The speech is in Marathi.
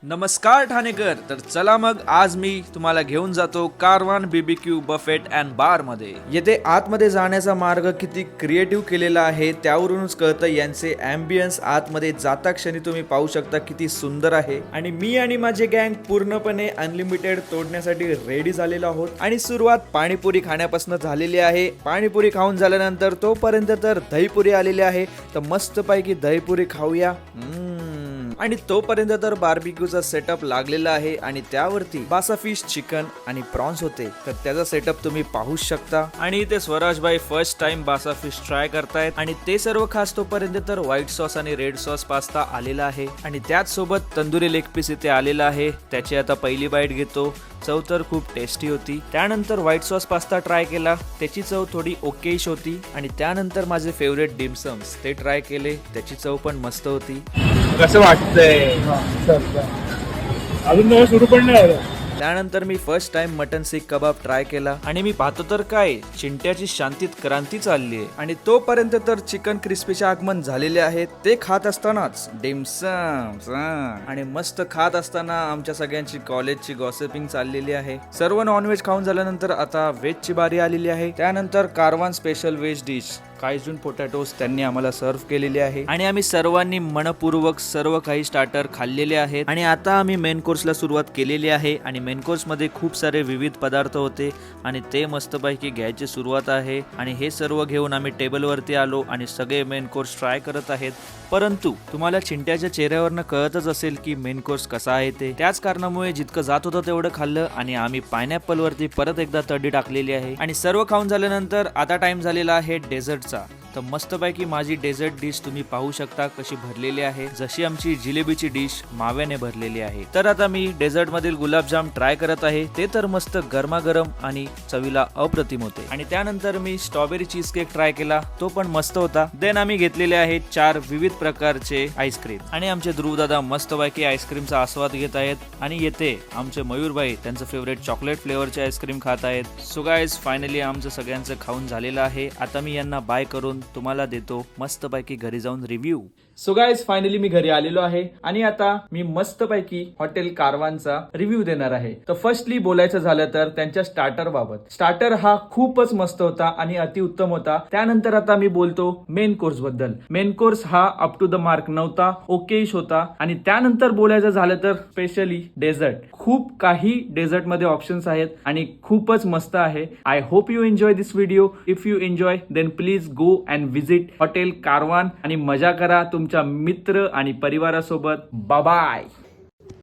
नमस्कार ठाणेकर. तर चला मग आज मी तुम्हाला घेऊन जातो कारवान बीबीक्यू बफेट अँड बार मध्ये. येथे आतमध्ये जाण्याचा मार्ग किती क्रिएटिव्ह केलेला आहे त्यावरूनच कळतं. यांचे अँबियन्स आतमध्ये जाता क्षणी तुम्ही पाहू शकता किती सुंदर आहे. आणि मी आणि माझे गँग पूर्णपणे अनलिमिटेड तोडण्यासाठी रेडी झालेलो आहोत. आणि सुरुवात पाणीपुरी खाण्यापासून झालेली आहे. पाणीपुरी खाऊन झाल्यानंतर तोपर्यंत तर दहीपुरी आलेली आहे. तर मस्त पैकी दहीपुरी खाऊया. आणि तोपर्यंत तर बार्बिक्यूचा सेटअप लागलेला आहे आणि त्यावरती बासा फिश चिकन आणि प्रॉन्स होते. तर त्याचा सेटअप तुम्ही पाहू शकता. आणि इथे स्वराज भाई फर्स्ट टाइम बासा फिश ट्राय करतायत आणि ते सर्व खास तोपर्यंत तर व्हाईट सॉस आणि रेड सॉस पास्ता आलेला आहे आणि त्याच सोबत तंदुरी लेग पीस इथे आलेला आहे. त्याची आता पहिली बाईट घेतो. चव तर खूप टेस्टी होती. त्यानंतर व्हाईट सॉस पास्ता ट्राय केला. त्याची चव थोडी ओकेश होती. आणि त्यानंतर माझे फेवरेट डिमसम्स ते ट्राय केले. त्याची चव पण मस्त होती. कसं वाटतंय अजून नवं सुरू पण नाही झालं. त्यानंतर मी फर्स्ट टाइम मटन सीख कबाब ट्राय केला आणि मी पाहतो तर काय चिंट्याची शांतीत क्रांती चालली आहे. आणि तोपर्यंत तर चिकन क्रिस्पीचे आगमन झालेले आहे. ते खात असतानाच डिमसम आणि मस्त खात असताना आमच्या सगळ्यांची कॉलेजची गॉसिपिंग चाललेली आहे. सर्व नॉनव्हेज खाऊन झाल्यानंतर आता व्हेजची बारी आलेली आहे. त्यानंतर Karwan special veg dish कायजून potatoes त्यांनी आम्हाला सर्व केलेले आहे आणि आम्ही सर्वांनी मनपूर्वक सर्व काही स्टार्टर खाल्लेले आहेत. आणि आता आम्ही मेन कोर्सला सुरुवात केलेली आहे. आणि मेन कोर्स मध्ये खूप सारे विविध पदार्थ होते आणि ते मस्तपैकी घ्यायची सुरुवात आहे. आणि हे सर्व घेऊन आम्ही टेबलवरती आलो आणि सगळे मेन कोर्स ट्राय करत आहेत. परंतु तुम्हाला चिंट्याच्या चेहऱ्यावरनं कळतच असेल की मेन कोर्स कसा आहे ते. त्याच कारणामुळे जितकं जात होतं तेवढं खाल्लं आणि आम्ही पायनॅपल वरती परत एकदा तर्डी टाकलेली आहे. आणि सर्व खाऊन झाल्यानंतर आता टाइम झालेला आहे डेझर्टचा. तर मस्तपैकी माझी डेझर्ट डिश तुम्ही पाहू शकता कशी भरलेली आहे. जशी आमची जिलेबीची डिश माव्याने भरलेली आहे. तर आता मी डेझर्ट मधील गुलाबजाम ट्राय करत आहे. ते तर मस्त गरमागरम आणि चवीला अप्रतिम होते. आणि त्यानंतर मी स्ट्रॉबेरी चीज केक ट्राय केला. तो पण मस्त होता. देन आम्ही घेतलेले आहेत 4 विविध प्रकारचे आईस्क्रीम आणि आमचे ध्रुव दादा मस्तपैकी आईस्क्रीमचा आस्वाद घेत आहेत. आणि येथे आमचे मयूरभाई त्यांचं फेवरेट चॉकलेट फ्लेवरचे आईस्क्रीम खात आहेत. सो गाइस फायनली आमचं सगळ्यांचं खाऊन झालेलं आहे. आता मी यांना बाय करून तुम्हाला देतो मस्तपैकी घरी जाऊन रिव्ह्यू. सो गाइस फायनली मी घरी आलेलो आहे आणि आता मी मस्तपैकी हॉटेल कारवानचा रिव्ह्यू देणार आहे. तर फर्स्टली बोलायचं झालं तर त्यांच्या स्टार्टर बाबत. स्टार्टर हा खूपच मस्त होता आणि अतिउत्तम होता. त्यानंतर आता मी बोलतो मेन कोर्स बद्दल. मेन कोर्स हा अप टू द मार्क नव्हता, ओकेश होता. आणि त्यानंतर बोलायचं झालं तर स्पेशली डेझर्ट. खूप काही डेझर्ट मध्ये ऑप्शन्स आहेत आणि खूपच मस्त आहे. I hope you enjoy this video. If you enjoy then please go and visit hotel Karwan आणि मजा करा तुमच्या मित्र आणि परिवारासोबत. Bye bye.